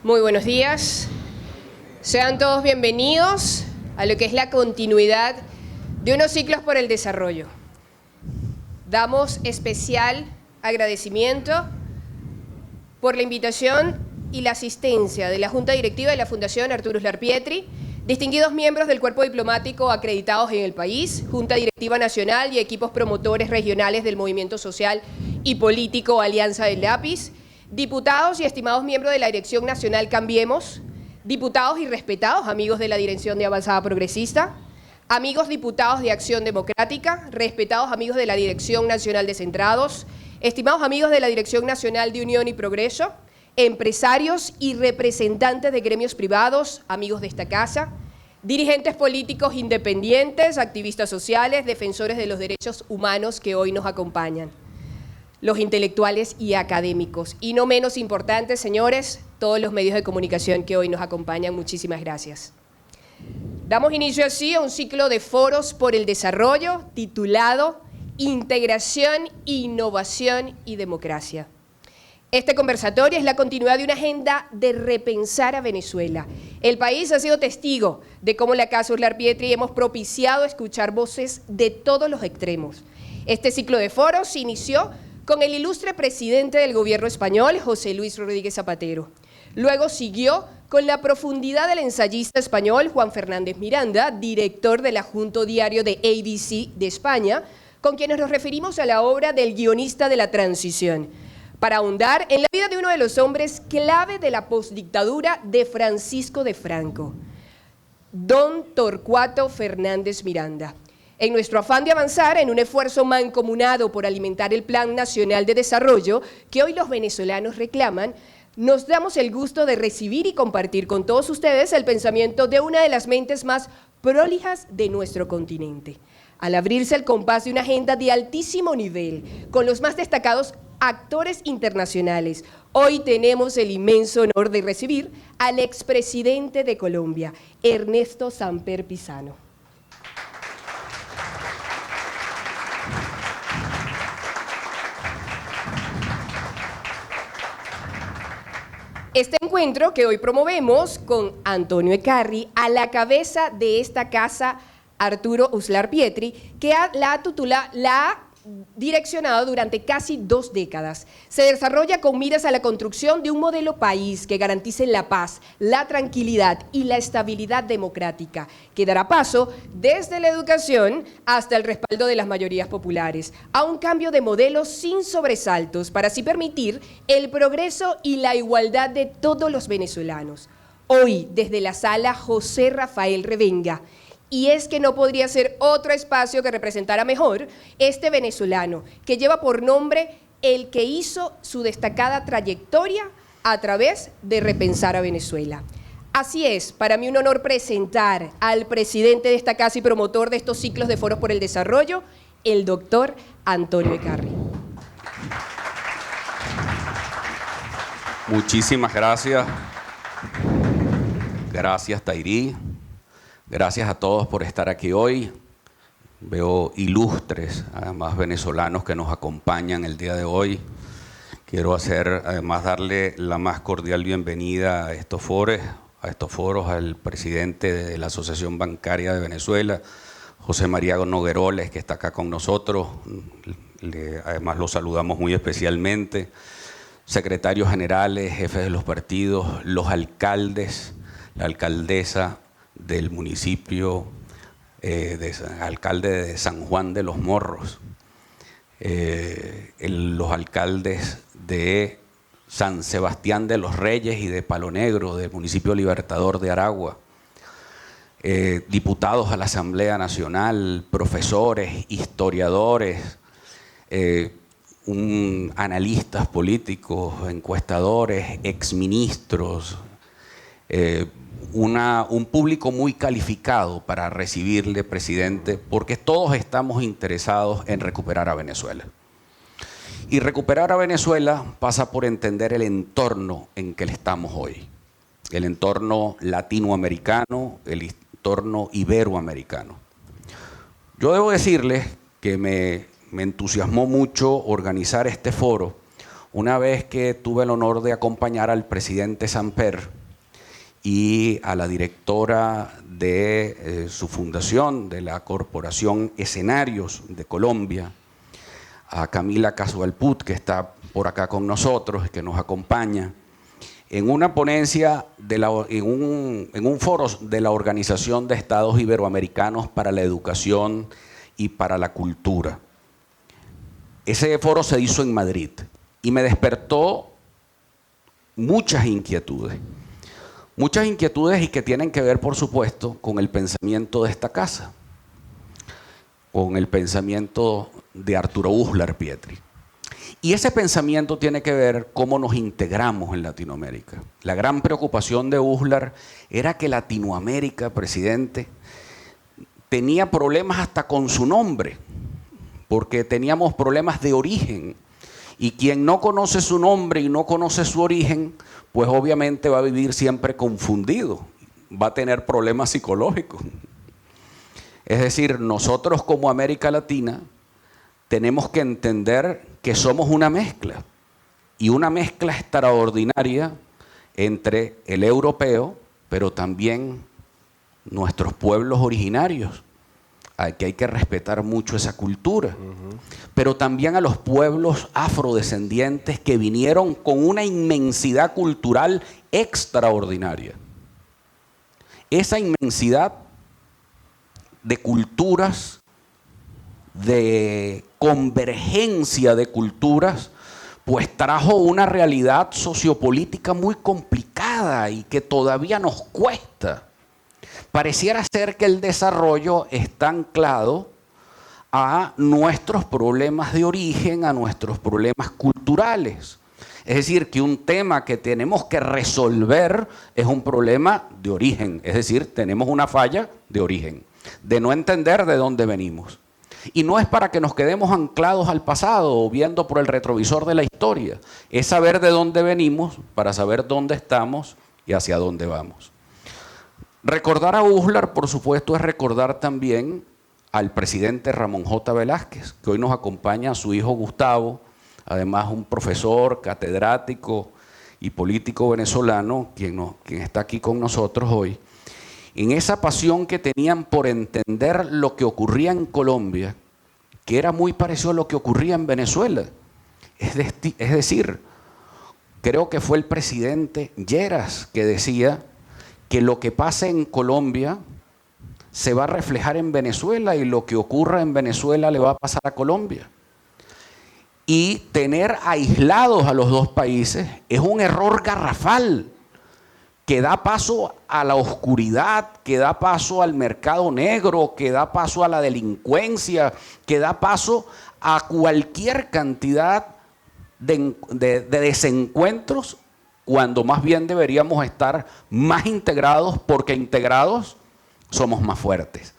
Muy buenos días. Sean todos bienvenidos a lo que es la continuidad de unos ciclos por el desarrollo. Damos especial agradecimiento por la invitación y la asistencia de la Junta Directiva de la Fundación Arturo Uslar Pietri, distinguidos miembros del cuerpo diplomático acreditados en el país, Junta Directiva Nacional y equipos promotores regionales del movimiento social y político Alianza del Lápiz, diputados y estimados miembros de la Dirección Nacional Cambiemos, diputados y respetados amigos de la Dirección de Avanzada Progresista, amigos diputados de Acción Democrática, respetados amigos de la Dirección Nacional de Centrados, estimados amigos de la Dirección Nacional de Unión y Progreso, empresarios y representantes de gremios privados, amigos de esta casa, dirigentes políticos independientes, activistas sociales, defensores de los derechos humanos que hoy nos acompañan, los intelectuales y académicos, y no menos importantes, señores, todos los medios de comunicación que hoy nos acompañan. Muchísimas gracias. Damos inicio así a un ciclo de foros por el desarrollo titulado Integración, Innovación y Democracia. Este conversatorio es la continuidad de una agenda de repensar a Venezuela. El país ha sido testigo de cómo la Casa Uslar Pietri hemos propiciado escuchar voces de todos los extremos. Este ciclo de foros se inició con el ilustre presidente del gobierno español, José Luis Rodríguez Zapatero. Luego siguió con la profundidad del ensayista español Juan Fernández Miranda, director del adjunto diario de ABC de España, con quienes nos referimos a la obra del guionista de la transición, para ahondar en la vida de uno de los hombres clave de la postdictadura de Francisco de Franco, don Torcuato Fernández Miranda. En nuestro afán de avanzar en un esfuerzo mancomunado por alimentar el Plan Nacional de Desarrollo que hoy los venezolanos reclaman, nos damos el gusto de recibir y compartir con todos ustedes el pensamiento de una de las mentes más prolijas de nuestro continente. Al abrirse el compás de una agenda de altísimo nivel, con los más destacados actores internacionales, hoy tenemos el inmenso honor de recibir al expresidente de Colombia, Ernesto Samper Pizano. Este encuentro que hoy promovemos con Antonio Ecarri, a la cabeza de esta casa, Arturo Uslar Pietri, que la ha direccionado durante casi 2 décadas. Se desarrolla con miras a la construcción de un modelo país que garantice la paz, la tranquilidad y la estabilidad democrática, que dará paso desde la educación hasta el respaldo de las mayorías populares, a un cambio de modelo sin sobresaltos para así permitir el progreso y la igualdad de todos los venezolanos. Hoy, desde la sala José Rafael Revenga, y es que no podría ser otro espacio que representara mejor este venezolano, que lleva por nombre el que hizo su destacada trayectoria a través de repensar a Venezuela. Así es, para mí un honor presentar al presidente de esta casa y promotor de estos ciclos de foros por el desarrollo, el doctor Antonio Ecarri. Muchísimas gracias. Gracias, Tairí. Gracias a todos por estar aquí hoy. Veo ilustres, además venezolanos que nos acompañan el día de hoy. Quiero además darle la más cordial bienvenida a estos foros al presidente de la Asociación Bancaria de Venezuela, José María Nogueroles, que está acá con nosotros. Además lo saludamos muy especialmente. Secretarios generales, jefes de los partidos, los alcaldes, la alcaldesa del municipio, alcalde de San Juan de los Morros, los alcaldes de San Sebastián de los Reyes y de Palo Negro, del municipio Libertador de Aragua, diputados a la Asamblea Nacional, profesores, historiadores, analistas políticos, encuestadores, exministros, un público muy calificado para recibirle, presidente, porque todos estamos interesados en recuperar a Venezuela. Y recuperar a Venezuela pasa por entender el entorno en que estamos hoy, el entorno latinoamericano, el entorno iberoamericano. Yo debo decirles que me entusiasmó mucho organizar este foro, una vez que tuve el honor de acompañar al presidente Samper y a la directora de su fundación, de la Corporación Escenarios de Colombia, a Camila Casualput, que está por acá con nosotros, que nos acompaña, en una ponencia, en un foro de la Organización de Estados Iberoamericanos para la Educación y para la Cultura. Ese foro se hizo en Madrid y me despertó muchas inquietudes y que tienen que ver, por supuesto, con el pensamiento de esta casa, con el pensamiento de Arturo Uslar Pietri. Y ese pensamiento tiene que ver cómo nos integramos en Latinoamérica. La gran preocupación de Uslar era que Latinoamérica, presidente, tenía problemas hasta con su nombre, porque teníamos problemas de origen. Y quien no conoce su nombre y no conoce su origen, pues obviamente va a vivir siempre confundido, va a tener problemas psicológicos. Es decir, nosotros como América Latina tenemos que entender que somos una mezcla, y una mezcla extraordinaria entre el europeo, pero también nuestros pueblos originarios, que hay que respetar mucho esa cultura, pero también a los pueblos afrodescendientes que vinieron con una inmensidad cultural extraordinaria. Esa inmensidad de culturas, de convergencia de culturas, pues trajo una realidad sociopolítica muy complicada y que todavía nos cuesta. Pareciera ser que el desarrollo está anclado a nuestros problemas de origen, a nuestros problemas culturales. Es decir, que un tema que tenemos que resolver es un problema de origen. Es decir, tenemos una falla de origen, de no entender de dónde venimos. Y no es para que nos quedemos anclados al pasado o viendo por el retrovisor de la historia. Es saber de dónde venimos para saber dónde estamos y hacia dónde vamos. Recordar a Uslar, por supuesto, es recordar también al presidente Ramón J. Velázquez, que hoy nos acompaña a su hijo Gustavo, además un profesor, catedrático y político venezolano, quien está aquí con nosotros hoy, en esa pasión que tenían por entender lo que ocurría en Colombia, que era muy parecido a lo que ocurría en Venezuela. Es decir, creo que fue el presidente Lleras que decía que lo que pasa en Colombia se va a reflejar en Venezuela y lo que ocurra en Venezuela le va a pasar a Colombia. Y tener aislados a los dos países es un error garrafal que da paso a la oscuridad, que da paso al mercado negro, que da paso a la delincuencia, que da paso a cualquier cantidad de desencuentros, cuando más bien deberíamos estar más integrados, porque integrados somos más fuertes.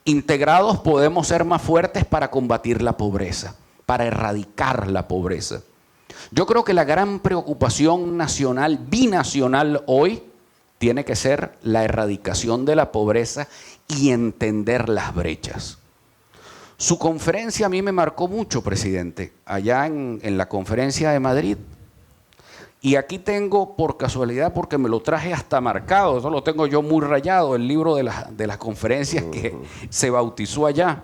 Integrados podemos ser más fuertes para combatir la pobreza, para erradicar la pobreza. Yo creo que la gran preocupación nacional, binacional hoy, tiene que ser la erradicación de la pobreza y entender las brechas. Su conferencia a mí me marcó mucho, presidente, allá en la conferencia de Madrid. Y aquí tengo, por casualidad, porque me lo traje hasta marcado, eso lo tengo yo muy rayado, el libro de las conferencias que se bautizó allá.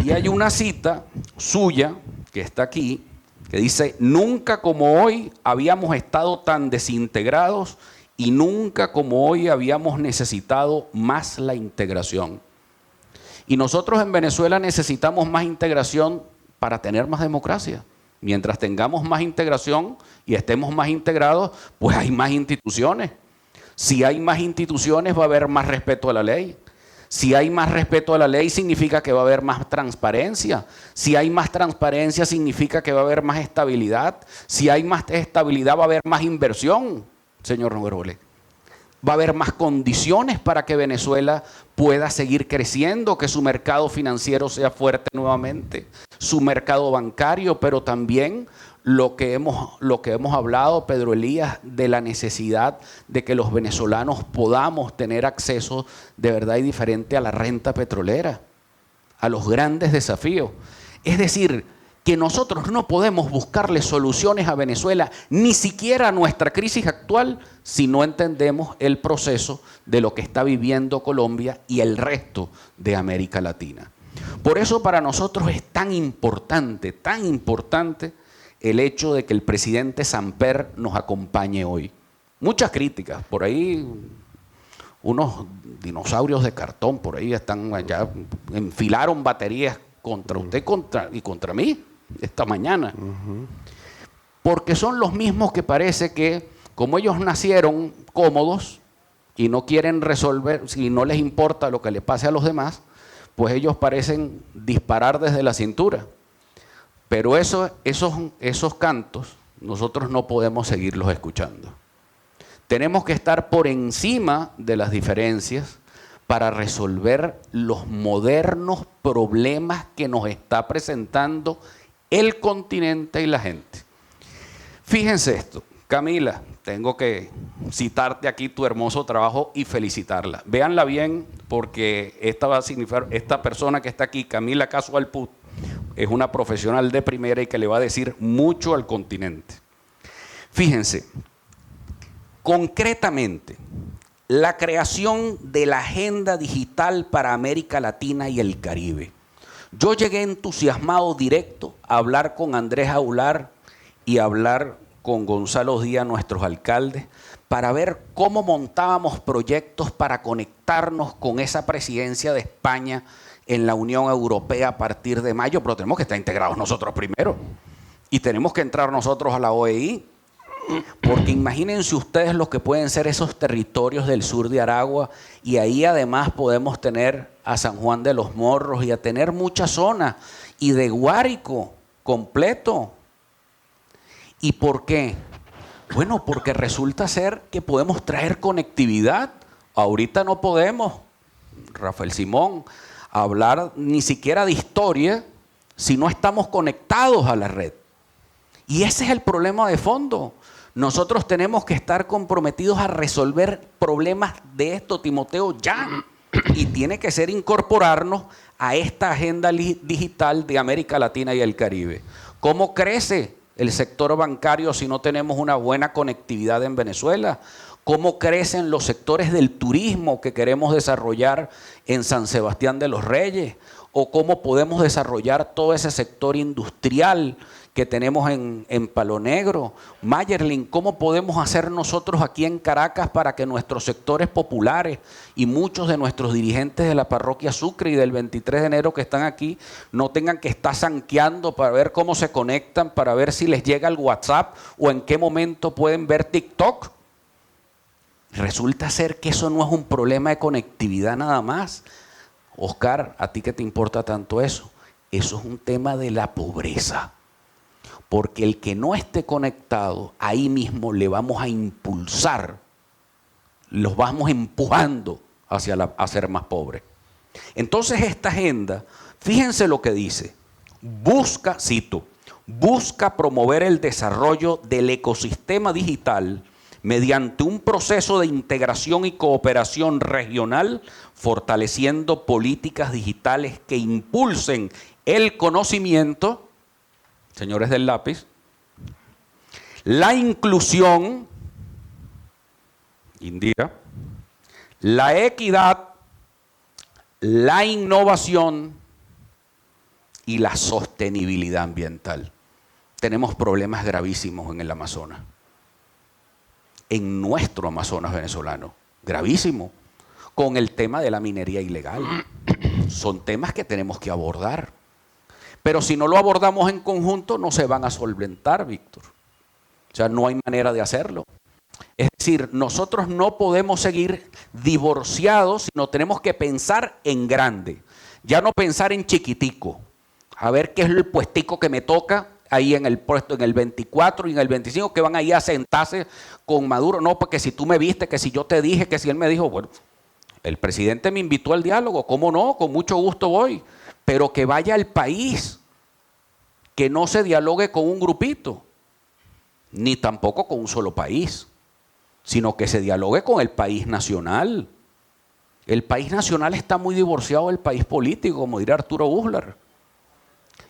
Y hay una cita suya, que está aquí, que dice: nunca como hoy habíamos estado tan desintegrados y nunca como hoy habíamos necesitado más la integración. Y nosotros en Venezuela necesitamos más integración para tener más democracia. Mientras tengamos más integración y estemos más integrados, pues hay más instituciones. Si hay más instituciones, va a haber más respeto a la ley. Si hay más respeto a la ley, significa que va a haber más transparencia. Si hay más transparencia, significa que va a haber más estabilidad. Si hay más estabilidad, va a haber más inversión, señor Nogueroles. Va a haber más condiciones para que Venezuela pueda seguir creciendo, que su mercado financiero sea fuerte nuevamente, su mercado bancario, pero también lo que hemos hablado, Pedro Elías, de la necesidad de que los venezolanos podamos tener acceso de verdad y diferente a la renta petrolera, a los grandes desafíos. Es decir, que nosotros no podemos buscarle soluciones a Venezuela, ni siquiera a nuestra crisis actual, si no entendemos el proceso de lo que está viviendo Colombia y el resto de América Latina. Por eso para nosotros es tan importante el hecho de que el presidente Samper nos acompañe hoy. Muchas críticas, por ahí unos dinosaurios de cartón, por ahí están allá, enfilaron baterías contra usted y contra mí esta mañana. Porque son los mismos que parece que, como ellos nacieron cómodos y no quieren resolver, si no les importa lo que le pase a los demás, pues ellos parecen disparar desde la cintura. Pero esos cantos nosotros no podemos seguirlos escuchando. Tenemos que estar por encima de las diferencias para resolver los modernos problemas que nos está presentando el continente y la gente. Fíjense esto, Camila, tengo que citarte aquí tu hermoso trabajo y felicitarla. Véanla bien, porque esta va a significar, esta persona que está aquí, Camila Casualput, es una profesional de primera y que le va a decir mucho al continente. Fíjense, concretamente, la creación de la agenda digital para América Latina y el Caribe. Yo llegué entusiasmado directo a hablar con Andrés Aular y a hablar con Gonzalo Díaz, nuestros alcaldes, para ver cómo montábamos proyectos para conectarnos con esa presidencia de España en la Unión Europea a partir de mayo, pero tenemos que estar integrados nosotros primero y tenemos que entrar nosotros a la OEI. Porque imagínense ustedes lo que pueden ser esos territorios del sur de Aragua, y ahí además podemos tener a San Juan de los Morros y a tener muchas zonas, y de Guárico completo. ¿Y por qué? Bueno, porque resulta ser que podemos traer conectividad. Ahorita no podemos, Rafael Simón, hablar ni siquiera de historia si no estamos conectados a la red. Y ese es el problema de fondo. Nosotros tenemos que estar comprometidos a resolver problemas de esto, Timoteo, ya. Y tiene que ser incorporarnos a esta agenda digital de América Latina y el Caribe. ¿Cómo crece el sector bancario si no tenemos una buena conectividad en Venezuela? ¿Cómo crecen los sectores del turismo que queremos desarrollar en San Sebastián de los Reyes? ¿O cómo podemos desarrollar todo ese sector industrial que tenemos en Palo Negro? Mayerlin, ¿cómo podemos hacer nosotros aquí en Caracas para que nuestros sectores populares y muchos de nuestros dirigentes de la parroquia Sucre y del 23 de enero que están aquí no tengan que estar zanqueando para ver cómo se conectan, para ver si les llega el WhatsApp o en qué momento pueden ver TikTok? Resulta ser que eso no es un problema de conectividad nada más. Oscar, ¿a ti qué te importa tanto eso? Eso es un tema de la pobreza. Porque el que no esté conectado, ahí mismo le vamos a impulsar, los vamos empujando a ser más pobres. Entonces esta agenda, fíjense lo que dice, busca promover el desarrollo del ecosistema digital mediante un proceso de integración y cooperación regional, fortaleciendo políticas digitales que impulsen el conocimiento, señores del lápiz, la inclusión, Indira, la equidad, la innovación y la sostenibilidad ambiental. Tenemos problemas gravísimos en el Amazonas, en nuestro Amazonas venezolano, gravísimo, con el tema de la minería ilegal. Son temas que tenemos que abordar. Pero si no lo abordamos en conjunto, no se van a solventar, Víctor. O sea, no hay manera de hacerlo. Es decir, nosotros no podemos seguir divorciados, sino tenemos que pensar en grande. Ya no pensar en chiquitico. A ver qué es el puestico que me toca ahí en el puesto, en el 24 y en el 25, que van ahí a sentarse con Maduro. No, porque si tú me viste, que si yo te dije, que si él me dijo, bueno, el presidente me invitó al diálogo, ¿cómo no? Con mucho gusto voy. Pero que vaya al país, que no se dialogue con un grupito, ni tampoco con un solo país, sino que se dialogue con el país nacional. El país nacional está muy divorciado del país político, como dirá Arturo Uslar.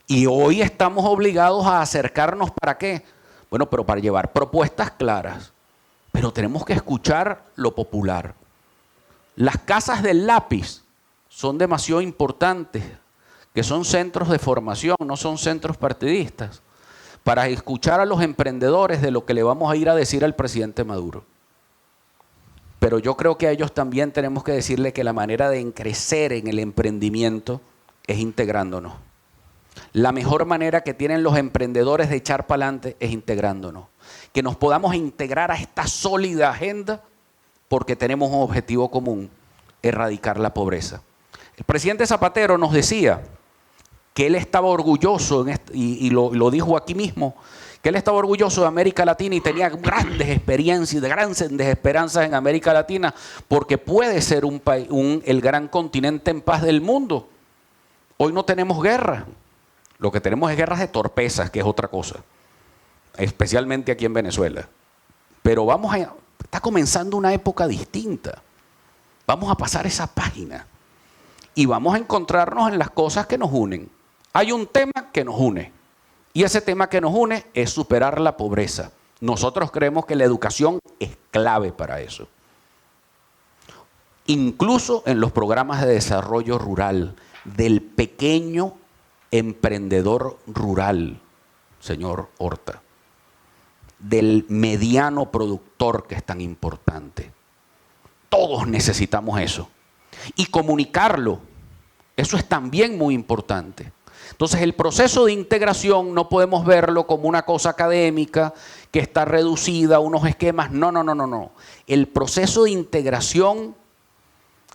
Y hoy estamos obligados a acercarnos, ¿para qué? Bueno, pero para llevar propuestas claras. Pero tenemos que escuchar lo popular. Las casas del lápiz son demasiado importantes, que son centros de formación, no son centros partidistas, para escuchar a los emprendedores de lo que le vamos a ir a decir al presidente Maduro. Pero yo creo que a ellos también tenemos que decirle que la manera de crecer en el emprendimiento es integrándonos. La mejor manera que tienen los emprendedores de echar para adelante es integrándonos. Que nos podamos integrar a esta sólida agenda porque tenemos un objetivo común, erradicar la pobreza. El presidente Zapatero nos decía que él estaba orgulloso, y lo dijo aquí mismo, que él estaba orgulloso de América Latina y tenía grandes experiencias, grandes esperanzas en América Latina, porque puede ser el gran continente en paz del mundo. Hoy no tenemos guerra, lo que tenemos es guerras de torpezas, que es otra cosa, especialmente aquí en Venezuela. Pero está comenzando una época distinta. Vamos a pasar esa página y vamos a encontrarnos en las cosas que nos unen. Hay un tema que nos une y ese tema que nos une es superar la pobreza. Nosotros creemos que la educación es clave para eso. Incluso en los programas de desarrollo rural, del pequeño emprendedor rural, señor Horta, del mediano productor que es tan importante. Todos necesitamos eso. Y comunicarlo, eso es también muy importante. Entonces el proceso de integración no podemos verlo como una cosa académica que está reducida a unos esquemas. No. El proceso de integración,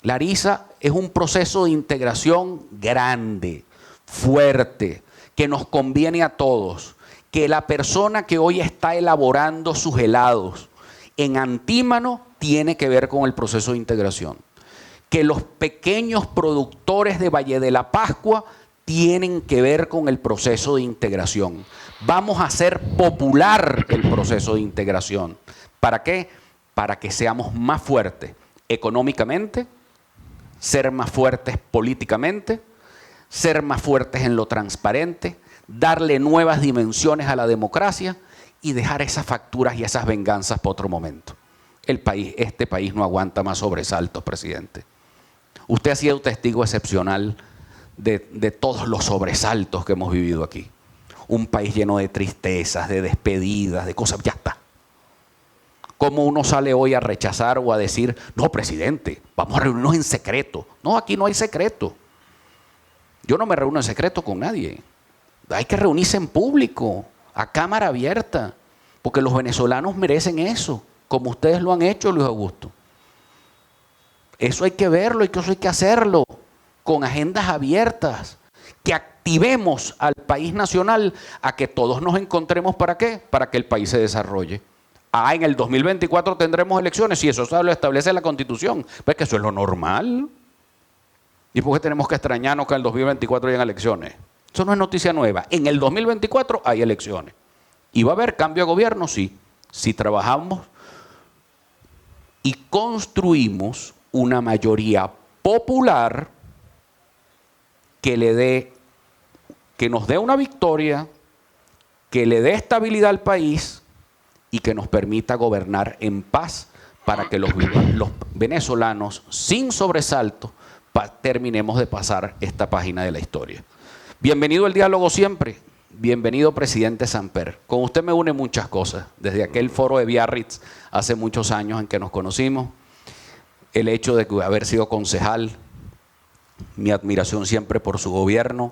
Larisa, es un proceso de integración grande, fuerte, que nos conviene a todos. Que la persona que hoy está elaborando sus helados en Antímano tiene que ver con el proceso de integración. Que los pequeños productores de Valle de la Pascua tienen que ver con el proceso de integración. Vamos a hacer popular el proceso de integración. ¿Para qué? Para que seamos más fuertes económicamente, ser más fuertes políticamente, ser más fuertes en lo transparente, darle nuevas dimensiones a la democracia y dejar esas facturas y esas venganzas para otro momento. Este país no aguanta más sobresaltos, presidente. Usted ha sido testigo excepcional de todos los sobresaltos que hemos vivido aquí. Un país lleno de tristezas, de despedidas, de cosas, ya está. ¿Cómo uno sale hoy a rechazar o a decir, no, presidente, vamos a reunirnos en secreto? No, aquí no hay secreto. Yo no me reúno en secreto con nadie. Hay que reunirse en público, a cámara abierta, porque los venezolanos merecen eso, como ustedes lo han hecho, Luis Augusto. Eso hay que verlo y eso hay que hacerlo con agendas abiertas, que activemos al país nacional a que todos nos encontremos. ¿Para qué? Para que el país se desarrolle. En el 2024 tendremos elecciones, y eso lo establece la Constitución. Pues que eso es lo normal. ¿Y por qué tenemos que extrañarnos que en el 2024 hayan elecciones? Eso no es noticia nueva. En el 2024 hay elecciones. ¿Y va a haber cambio de gobierno? Sí. Si trabajamos y construimos una mayoría popular que nos dé una victoria, que le dé estabilidad al país y que nos permita gobernar en paz para que los venezolanos, sin sobresalto, terminemos de pasar esta página de la historia. Bienvenido al diálogo siempre. Bienvenido, presidente Samper. Con usted me une muchas cosas. Desde aquel foro de Biarritz hace muchos años en que nos conocimos, el hecho de haber sido concejal, mi admiración siempre por su gobierno,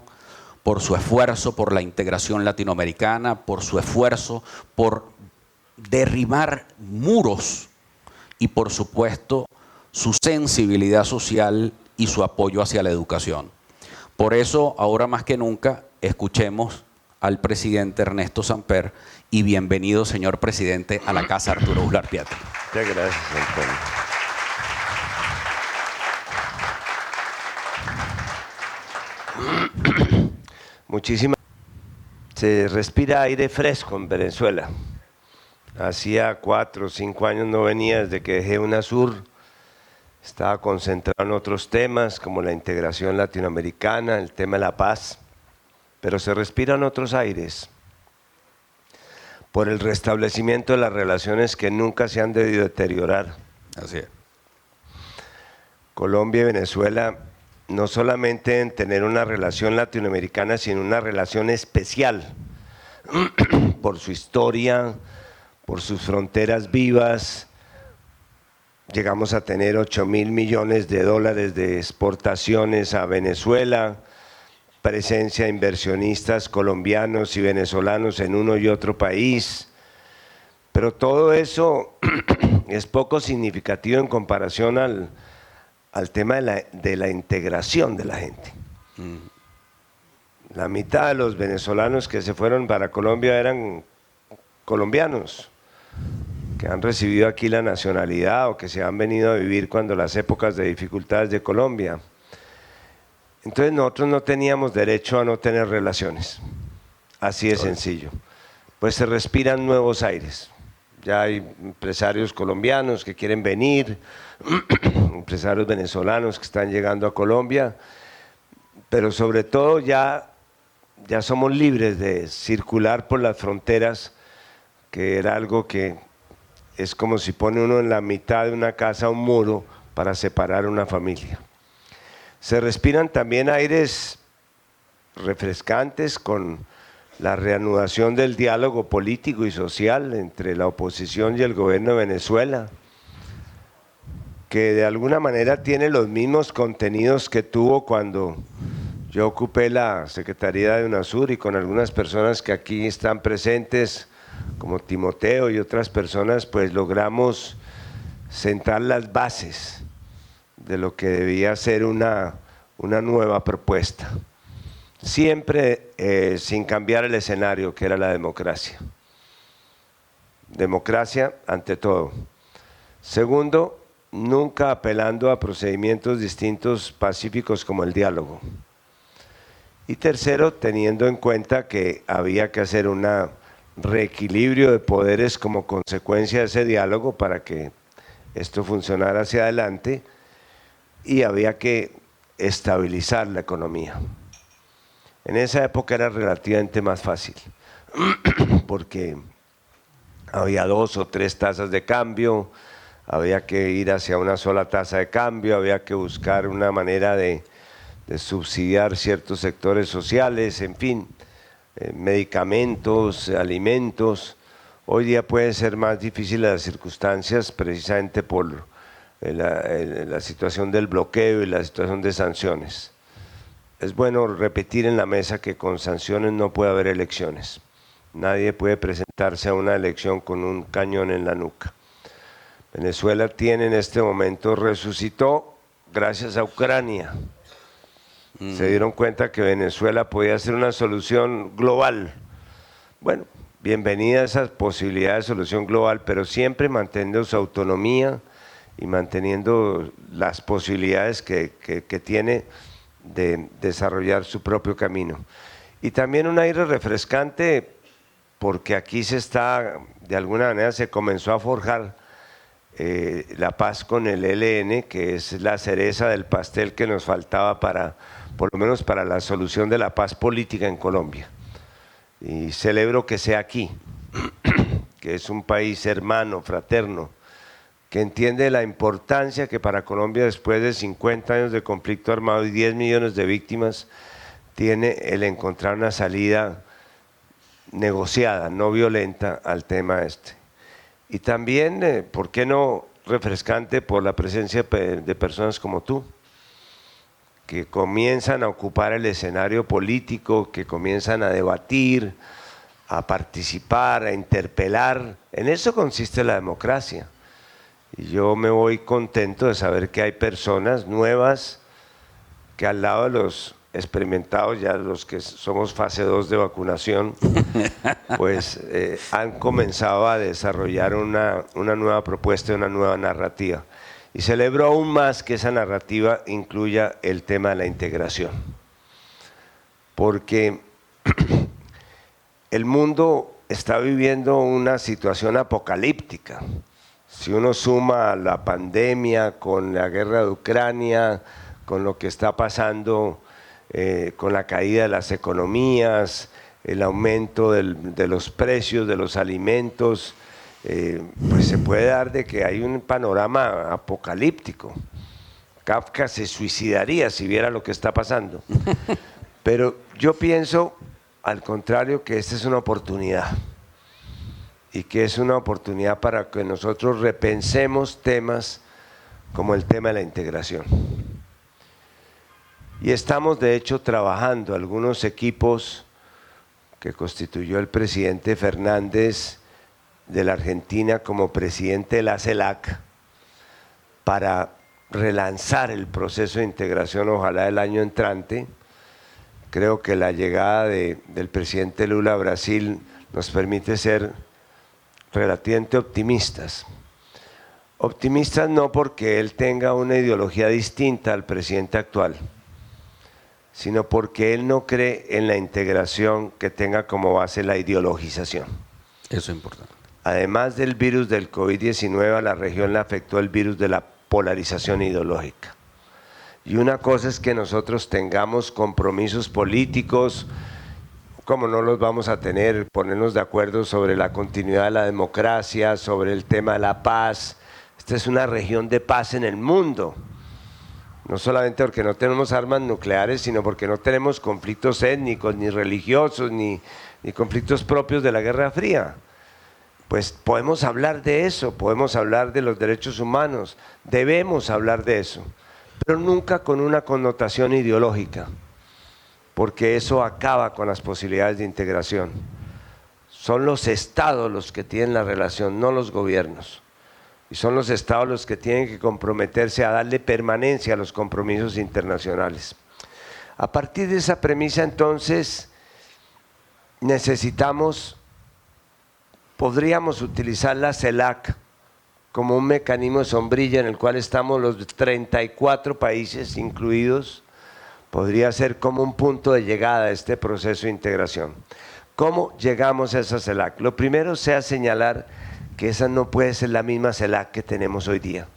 por su esfuerzo por la integración latinoamericana, por su esfuerzo por derribar muros y, por supuesto, su sensibilidad social y su apoyo hacia la educación. Por eso, ahora más que nunca, escuchemos al presidente Ernesto Samper y bienvenido, señor presidente, a la Casa Arturo Uslar Pietri. Muchas gracias, Antonio. Muchísimas gracias. Se respira aire fresco en Venezuela. Hacía 4 o 5 años no venía, desde que dejé UNASUR. Estaba concentrado en otros temas como la integración latinoamericana, el tema de la paz. pero se respiran otros aires por el restablecimiento de las relaciones que nunca se han debido deteriorar. Así es. Colombia y Venezuela no solamente deben tener una relación latinoamericana, sino una relación especial por su historia, por sus fronteras vivas. Llegamos a tener 8.000 millones de dólares de exportaciones a Venezuela, presencia de inversionistas colombianos y venezolanos en uno y otro país, pero todo eso es poco significativo en comparación al tema de la integración de la gente. La mitad de los venezolanos que se fueron para Colombia eran colombianos, que han recibido aquí la nacionalidad o que se han venido a vivir cuando las épocas de dificultades de Colombia. Entonces nosotros no teníamos derecho a no tener relaciones, así de sencillo. Pues se respiran nuevos aires. Ya hay empresarios colombianos que quieren venir, empresarios venezolanos que están llegando a Colombia, pero sobre todo ya somos libres de circular por las fronteras, que era algo que es como si pone uno en la mitad de una casa un muro para separar una familia. Se respiran también aires refrescantes con la reanudación del diálogo político y social entre la oposición y el gobierno de Venezuela, que de alguna manera tiene los mismos contenidos que tuvo cuando yo ocupé la Secretaría de UNASUR, y con algunas personas que aquí están presentes, como Timoteo y otras personas, pues logramos sentar las bases de lo que debía ser una nueva propuesta. Siempre sin cambiar el escenario, que era la democracia. Democracia ante todo. Segundo, nunca apelando a procedimientos distintos pacíficos como el diálogo. Y tercero, teniendo en cuenta que había que hacer un reequilibrio de poderes como consecuencia de ese diálogo para que esto funcionara hacia adelante, y había que estabilizar la economía. En esa época era relativamente más fácil, porque había 2 o 3 tasas de cambio, había que ir hacia una sola tasa de cambio, había que buscar una manera de subsidiar ciertos sectores sociales, en fin, medicamentos, alimentos. Hoy día pueden ser más difíciles las circunstancias precisamente por la situación del bloqueo y la situación de sanciones. Es bueno repetir en la mesa que con sanciones no puede haber elecciones. Nadie puede presentarse a una elección con un cañón en la nuca. Venezuela tiene en este momento, resucitó gracias a Ucrania. Se dieron cuenta que Venezuela podía ser una solución global. Bueno, bienvenida a esa posibilidad de solución global, pero siempre manteniendo su autonomía y manteniendo las posibilidades que tiene de desarrollar su propio camino. Y también un aire refrescante, porque aquí de alguna manera se comenzó a forjar la paz con el ELN, que es la cereza del pastel que nos faltaba por lo menos para la solución de la paz política en Colombia. Y celebro que sea aquí, que es un país hermano, fraterno, que entiende la importancia que para Colombia, después de 50 años de conflicto armado y 10 millones de víctimas, tiene el encontrar una salida negociada, no violenta al tema este. Y también, ¿por qué no refrescante por la presencia de personas como tú, que comienzan a ocupar el escenario político, que comienzan a debatir, a participar, a interpelar? En eso consiste la democracia. Y yo me voy contento de saber que hay personas nuevas que al lado de los experimentados, ya los que somos fase 2 de vacunación, pues han comenzado a desarrollar una nueva propuesta, una nueva narrativa. Y celebro aún más que esa narrativa incluya el tema de la integración. Porque el mundo está viviendo una situación apocalíptica. Si uno suma la pandemia con la guerra de Ucrania, con lo que está pasando con la caída de las economías, el aumento de los precios de los alimentos, pues se puede dar de que hay un panorama apocalíptico. Kafka se suicidaría si viera lo que está pasando. Pero yo pienso, al contrario, que esta es una oportunidad. Y que es una oportunidad para que nosotros repensemos temas como el tema de la integración. Y estamos, de hecho, trabajando algunos equipos que constituyó el presidente Fernández de la Argentina como presidente de la CELAC para relanzar el proceso de integración, ojalá el año entrante. Creo que la llegada del presidente Lula a Brasil nos permite ser relativamente optimistas. Optimistas no porque él tenga una ideología distinta al presidente actual, sino porque él no cree en la integración que tenga como base la ideologización. Eso es importante. Además del virus del COVID-19, a la región le afectó el virus de la polarización ideológica. Y una cosa es que nosotros tengamos compromisos políticos, como no los vamos a tener, ponernos de acuerdo sobre la continuidad de la democracia, sobre el tema de la paz. Esta es una región de paz en el mundo. No solamente porque no tenemos armas nucleares, sino porque no tenemos conflictos étnicos, ni religiosos, ni conflictos propios de la Guerra Fría. Pues podemos hablar de eso, podemos hablar de los derechos humanos, debemos hablar de eso, pero nunca con una connotación ideológica, porque eso acaba con las posibilidades de integración. Son los estados los que tienen la relación, no los gobiernos. Y son los estados los que tienen que comprometerse a darle permanencia a los compromisos internacionales. A partir de esa premisa, entonces, podríamos utilizar la CELAC como un mecanismo de sombrilla en el cual estamos los 34 países incluidos. Podría ser como un punto de llegada a este proceso de integración. ¿Cómo llegamos a esa CELAC? Lo primero sea señalar que esa no puede ser la misma CELAC que tenemos hoy día,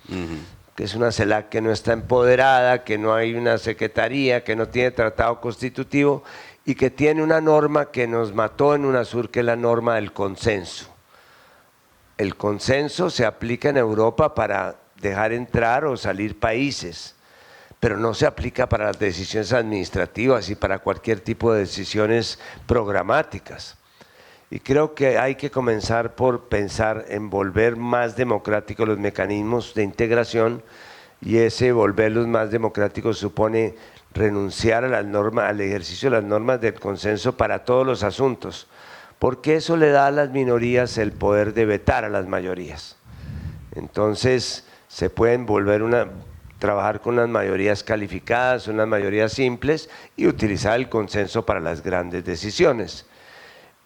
que es una CELAC que no está empoderada, que no hay una secretaría, que no tiene tratado constitutivo y que tiene una norma que nos mató en UNASUR, que es la norma del consenso. El consenso se aplica en Europa para dejar entrar o salir países, pero no se aplica para las decisiones administrativas y para cualquier tipo de decisiones programáticas. Y creo que hay que comenzar por pensar en volver más democráticos los mecanismos de integración, y ese volverlos más democráticos supone renunciar a las normas, al ejercicio de las normas del consenso para todos los asuntos, porque eso le da a las minorías el poder de vetar a las mayorías. Entonces se pueden trabajar con unas mayorías calificadas, unas mayorías simples y utilizar el consenso para las grandes decisiones.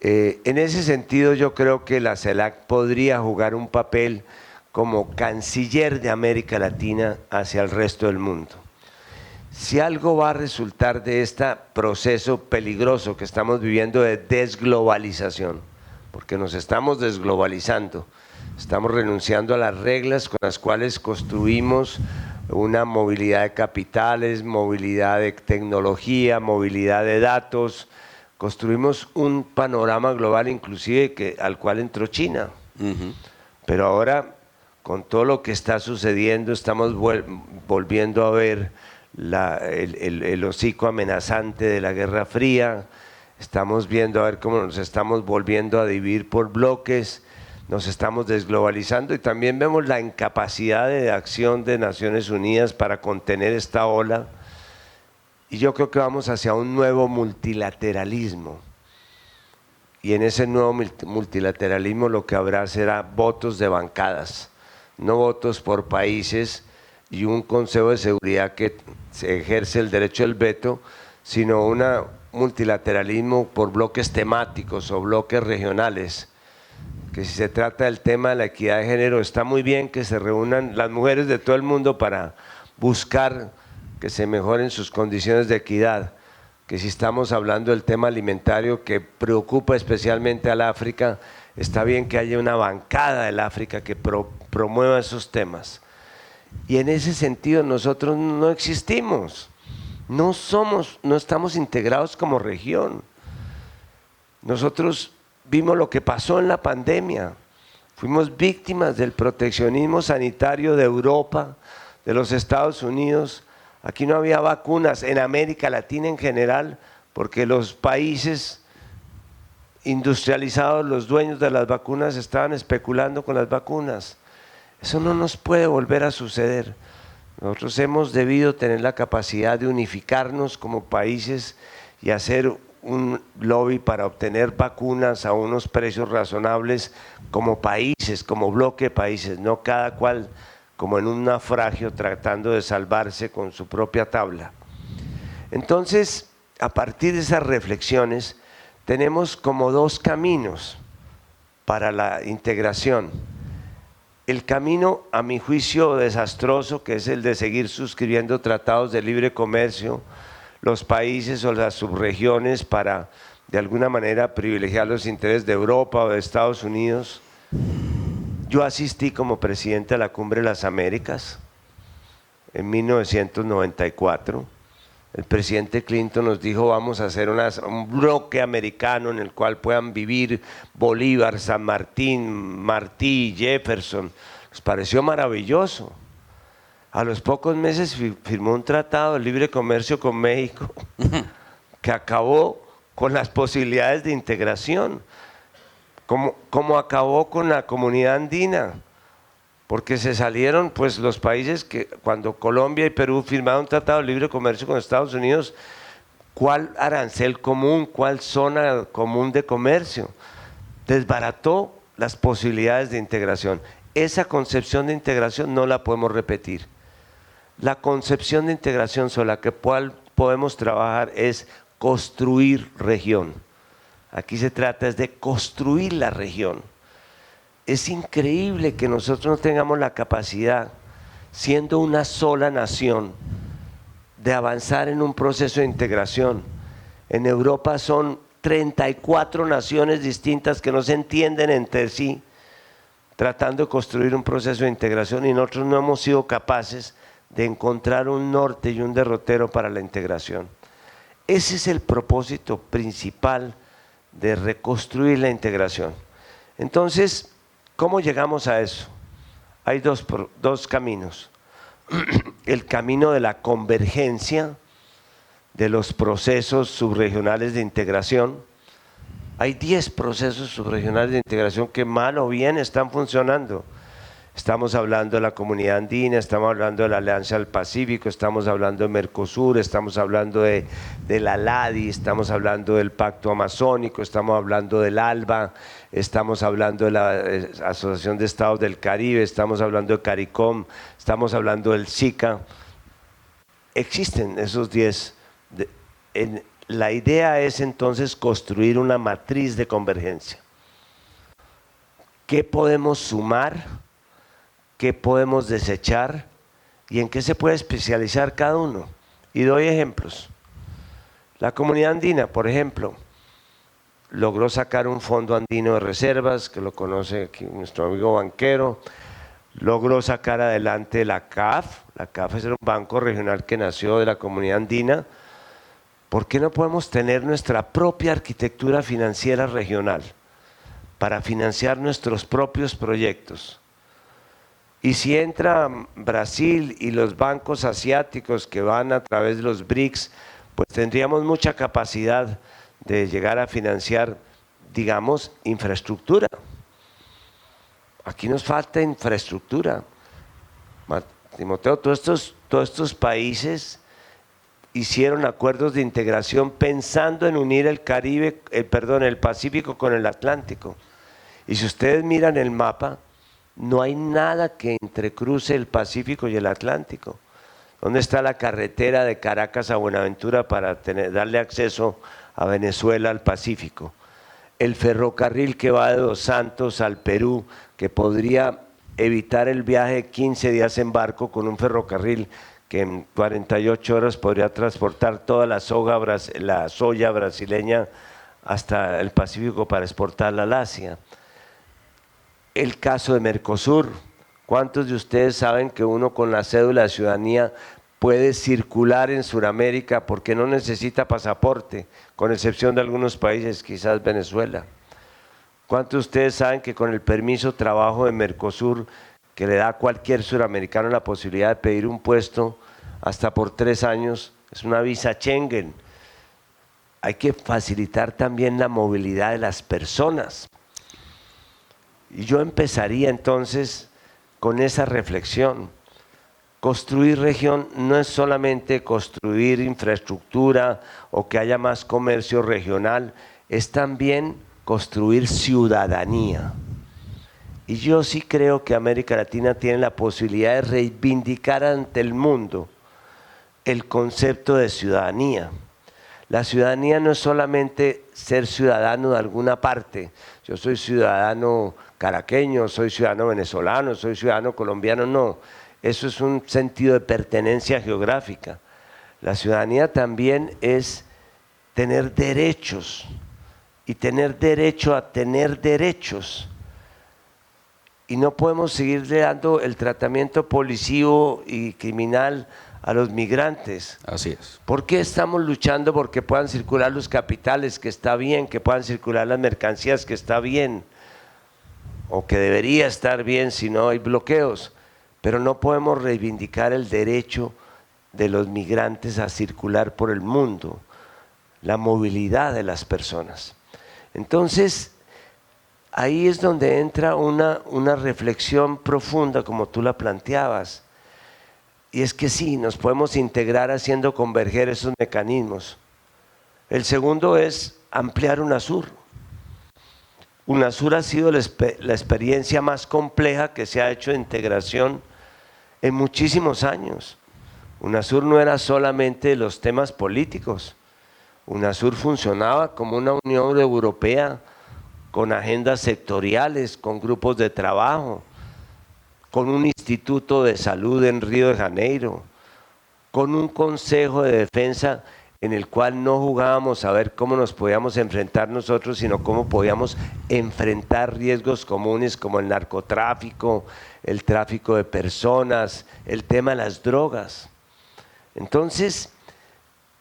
En ese sentido yo creo que la CELAC podría jugar un papel como canciller de América Latina hacia el resto del mundo. Si algo va a resultar de este proceso peligroso que estamos viviendo de desglobalización, porque nos estamos desglobalizando, estamos renunciando a las reglas con las cuales construimos una movilidad de capitales, movilidad de tecnología, movilidad de datos. Construimos un panorama global inclusive al cual entró China. Pero ahora, con todo lo que está sucediendo, estamos volviendo a ver el hocico amenazante de la Guerra Fría, estamos viendo a ver cómo nos estamos volviendo a dividir por bloques, nos estamos desglobalizando y también vemos la incapacidad de acción de Naciones Unidas para contener esta ola. Y yo creo que vamos hacia un nuevo multilateralismo. Y en ese nuevo multilateralismo lo que habrá será votos de bancadas, no votos por países y un Consejo de Seguridad que se ejerce el derecho del veto, sino un multilateralismo por bloques temáticos o bloques regionales. Que si se trata del tema de la equidad de género, está muy bien que se reúnan las mujeres de todo el mundo para buscar que se mejoren sus condiciones de equidad, que si estamos hablando del tema alimentario que preocupa especialmente al África, está bien que haya una bancada del África que promueva esos temas. Y en ese sentido nosotros no existimos. no estamos integrados como región. Nosotros vimos lo que pasó en la pandemia. Fuimos víctimas del proteccionismo sanitario de Europa, de los Estados Unidos. Aquí no había vacunas, en América Latina en general, porque los países industrializados, los dueños de las vacunas, estaban especulando con las vacunas. Eso no nos puede volver a suceder. Nosotros hemos debido tener la capacidad de unificarnos como países y hacer un lobby para obtener vacunas a unos precios razonables como países, como bloque de países, no cada cual como en un naufragio tratando de salvarse con su propia tabla. Entonces, a partir de esas reflexiones, tenemos como dos caminos para la integración. El camino, a mi juicio, desastroso, que es el de seguir suscribiendo tratados de libre comercio, los países o las subregiones para, de alguna manera, privilegiar los intereses de Europa o de Estados Unidos. Yo asistí como presidente a la Cumbre de las Américas en 1994. El presidente Clinton nos dijo, vamos a hacer un bloque americano en el cual puedan vivir Bolívar, San Martín, Martí, Jefferson. Nos pareció maravilloso. A los pocos meses firmó un tratado de libre comercio con México que acabó con las posibilidades de integración, como acabó con la comunidad andina, porque se salieron pues los países que cuando Colombia y Perú firmaron un tratado de libre comercio con Estados Unidos, ¿cuál arancel común, cuál zona común de comercio? Desbarató las posibilidades de integración. Esa concepción de integración no la podemos repetir. La concepción de integración sobre la que podemos trabajar es construir región. Aquí se trata de construir la región. Es increíble que nosotros no tengamos la capacidad, siendo una sola nación, de avanzar en un proceso de integración. En Europa son 34 naciones distintas que no se entienden entre sí, tratando de construir un proceso de integración, y nosotros no hemos sido capaces de encontrar un norte y un derrotero para la integración. Ese es el propósito principal de reconstruir la integración. Entonces, ¿cómo llegamos a eso? Hay dos caminos. El camino de la convergencia de los procesos subregionales de integración. Hay 10 procesos subregionales de integración que mal o bien están funcionando. Estamos hablando de la Comunidad Andina, estamos hablando de la Alianza del Pacífico, estamos hablando de Mercosur, estamos hablando de la LADI, estamos hablando del Pacto Amazónico, estamos hablando del ALBA, estamos hablando de la Asociación de Estados del Caribe, estamos hablando de CARICOM, estamos hablando del SICA. Existen esos 10. La idea es entonces construir una matriz de convergencia. ¿Qué podemos sumar? ¿Qué podemos desechar? ¿Y en qué se puede especializar cada uno? Y doy ejemplos. La Comunidad Andina, por ejemplo, logró sacar un fondo andino de reservas, que lo conoce aquí nuestro amigo banquero, logró sacar adelante la CAF. La CAF es un banco regional que nació de la Comunidad Andina. ¿Por qué no podemos tener nuestra propia arquitectura financiera regional para financiar nuestros propios proyectos? Y si entra Brasil y los bancos asiáticos que van a través de los BRICS, pues tendríamos mucha capacidad de llegar a financiar, digamos, infraestructura. Aquí nos falta infraestructura. Timoteo, todos estos países hicieron acuerdos de integración pensando en unir el Pacífico con el Atlántico. Y si ustedes miran el mapa, no hay nada que entrecruce el Pacífico y el Atlántico. ¿Dónde está la carretera de Caracas a Buenaventura para darle acceso a Venezuela al Pacífico? El ferrocarril que va de Dos Santos al Perú, que podría evitar el viaje de 15 días en barco con un ferrocarril que en 48 horas podría transportar toda la soya brasileña hasta el Pacífico para exportarla al Asia. El caso de Mercosur. ¿Cuántos de ustedes saben que uno con la cédula de ciudadanía puede circular en Sudamérica porque no necesita pasaporte, con excepción de algunos países, quizás Venezuela. ¿Cuántos de ustedes saben que con el permiso de trabajo de Mercosur, que le da a cualquier suramericano la posibilidad de pedir un puesto hasta por 3 años, es una visa Schengen? Hay que facilitar también la movilidad de las personas. Y yo empezaría entonces con esa reflexión. Construir región no es solamente construir infraestructura o que haya más comercio regional, es también construir ciudadanía. Y yo sí creo que América Latina tiene la posibilidad de reivindicar ante el mundo el concepto de ciudadanía. La ciudadanía no es solamente ser ciudadano de alguna parte. Yo soy ciudadano caraqueño, soy ciudadano venezolano, soy ciudadano colombiano, no. Eso es un sentido de pertenencia geográfica. La ciudadanía también es tener derechos y tener derecho a tener derechos. Y no podemos seguirle dando el tratamiento policivo y criminal a los migrantes. Así es. ¿Por qué estamos luchando porque puedan circular los capitales, que está bien, que puedan circular las mercancías, que está bien, o que debería estar bien si no hay bloqueos? Pero no podemos reivindicar el derecho de los migrantes a circular por el mundo, la movilidad de las personas. Entonces, ahí es donde entra una reflexión profunda, como tú la planteabas. Y es que sí, nos podemos integrar haciendo converger esos mecanismos. El segundo es ampliar UNASUR. UNASUR ha sido la experiencia más compleja que se ha hecho de integración en muchísimos años. UNASUR no era solamente los temas políticos. UNASUR funcionaba como una Unión Europea con agendas sectoriales, con grupos de trabajo, con un instituto de salud en Río de Janeiro, con un consejo de defensa en el cual no jugábamos a ver cómo nos podíamos enfrentar nosotros, sino cómo podíamos enfrentar riesgos comunes como el narcotráfico, el tráfico de personas, el tema de las drogas. Entonces,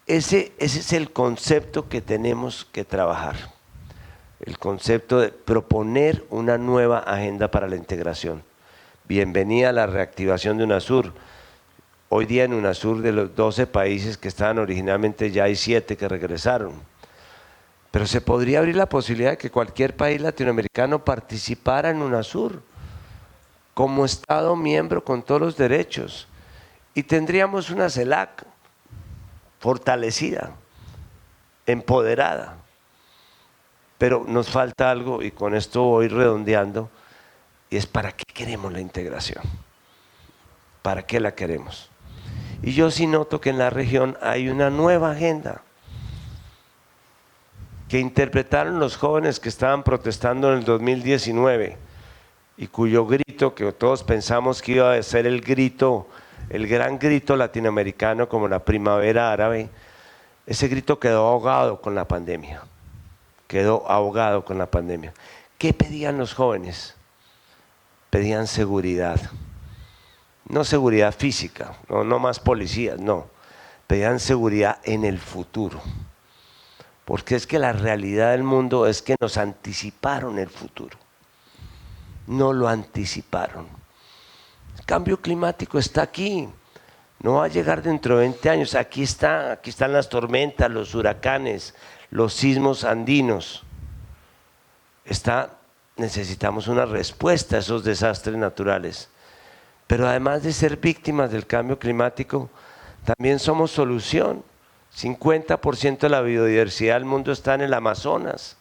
ese es el concepto que tenemos que trabajar, el concepto de proponer una nueva agenda para la integración. Bienvenida a la reactivación de UNASUR. Hoy día en UNASUR, de los 12 países que estaban originalmente, ya hay 7 que regresaron. Pero se podría abrir la posibilidad de que cualquier país latinoamericano participara en UNASUR como Estado miembro con todos los derechos. Y tendríamos una CELAC fortalecida, empoderada. Pero nos falta algo, y con esto voy redondeando, y es ¿para qué queremos la integración? ¿Para qué la queremos? Y yo sí noto que en la región hay una nueva agenda que interpretaron los jóvenes que estaban protestando en el 2019 y cuyo grito, que todos pensamos que iba a ser el grito, el gran grito latinoamericano como la primavera árabe, ese grito quedó ahogado con la pandemia. Quedó ahogado con la pandemia. ¿Qué pedían los jóvenes? Pedían seguridad. No seguridad física, no más policías, no. Pedían seguridad en el futuro. Porque es que la realidad del mundo es que nos anticiparon el futuro. No lo anticiparon. El cambio climático está aquí. No va a llegar dentro de 20 años. Aquí están las tormentas, los huracanes, los sismos andinos. Necesitamos una respuesta a esos desastres naturales. Pero además de ser víctimas del cambio climático, también somos solución. 50% de la biodiversidad del mundo está en el Amazonas.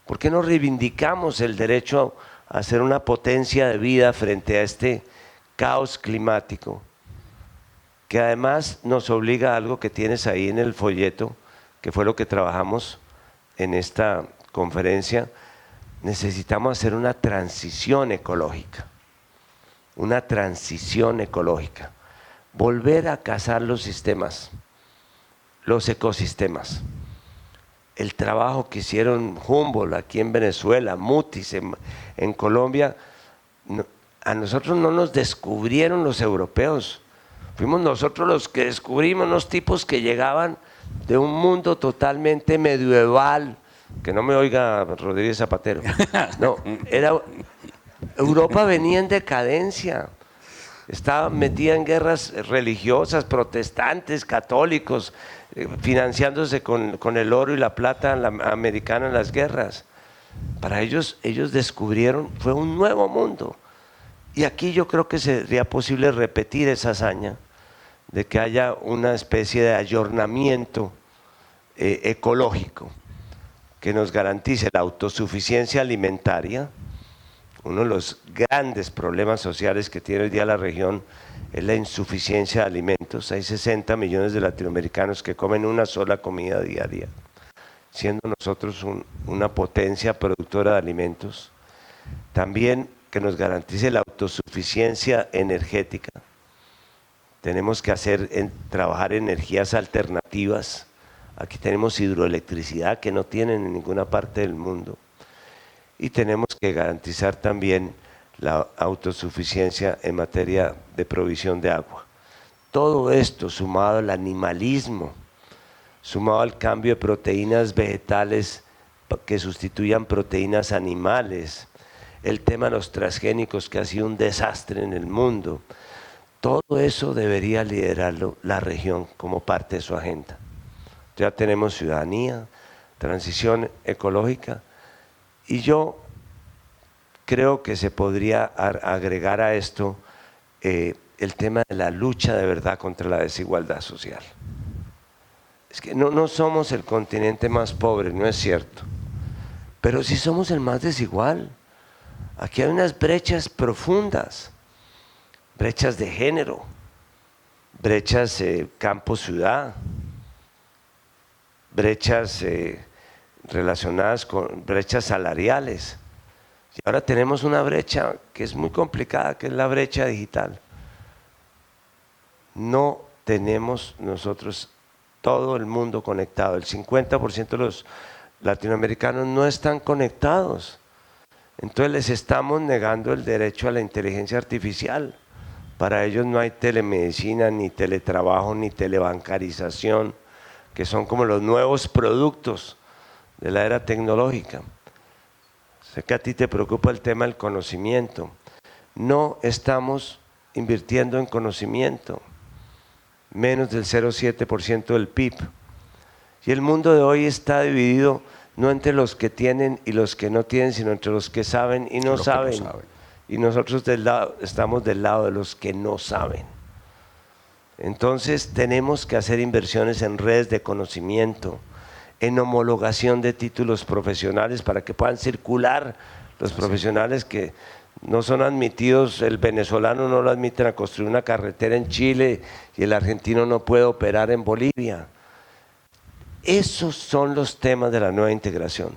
¿Por qué no reivindicamos el derecho a ser una potencia de vida frente a este caos climático? Que además nos obliga a algo que tienes ahí en el folleto, que fue lo que trabajamos en esta conferencia. Necesitamos hacer una transición ecológica. Una transición ecológica, volver a cazar los sistemas, los ecosistemas. El trabajo que hicieron Humboldt aquí en Venezuela, Mutis en Colombia, a nosotros no nos descubrieron los europeos, Fuimos nosotros los que descubrimos unos tipos que llegaban de un mundo totalmente medieval, que no me oiga Rodríguez Zapatero. No, Europa venía en decadencia, estaba metida en guerras religiosas, protestantes, católicos, financiándose con el oro y la plata americana en las guerras. Para ellos descubrieron, fue un nuevo mundo. Y aquí yo creo que sería posible repetir esa hazaña de que haya una especie de ayornamiento ecológico que nos garantice la autosuficiencia alimentaria. Uno de los grandes problemas sociales que tiene hoy día la región es la insuficiencia de alimentos. Hay 60 millones de latinoamericanos que comen una sola comida diaria, siendo nosotros una potencia productora de alimentos. También que nos garantice la autosuficiencia energética. Tenemos que trabajar energías alternativas. Aquí tenemos hidroelectricidad que no tienen en ninguna parte del mundo. Y tenemos que garantizar también la autosuficiencia en materia de provisión de agua. Todo esto sumado al animalismo, sumado al cambio de proteínas vegetales que sustituyan proteínas animales, el tema de los transgénicos que ha sido un desastre en el mundo, todo eso debería liderarlo la región como parte de su agenda. Ya tenemos ciudadanía, transición ecológica, y yo creo que se podría agregar a esto el tema de la lucha de verdad contra la desigualdad social. Es que no somos el continente más pobre, no es cierto, pero sí somos el más desigual. Aquí hay unas brechas profundas, brechas de género, brechas campo-ciudad, brechas relacionadas con brechas salariales. Y ahora tenemos una brecha que es muy complicada, que es la brecha digital. No tenemos nosotros todo el mundo conectado. El 50% de los latinoamericanos no están conectados. Entonces les estamos negando el derecho a la inteligencia artificial. Para ellos no hay telemedicina, ni teletrabajo, ni telebancarización, que son como los nuevos productos de la era tecnológica. Sé que a ti te preocupa el tema del conocimiento. No estamos invirtiendo en conocimiento, menos del 0,7% del PIB. Y el mundo de hoy está dividido no entre los que tienen y los que no tienen, sino entre los que saben y no saben. Y nosotros estamos del lado de los que no saben. Entonces tenemos que hacer inversiones en redes de conocimiento, en homologación de títulos profesionales para que puedan circular los profesionales que no son admitidos. El venezolano no lo admiten a construir una carretera en Chile y el argentino no puede operar en Bolivia. Esos son los temas de la nueva integración.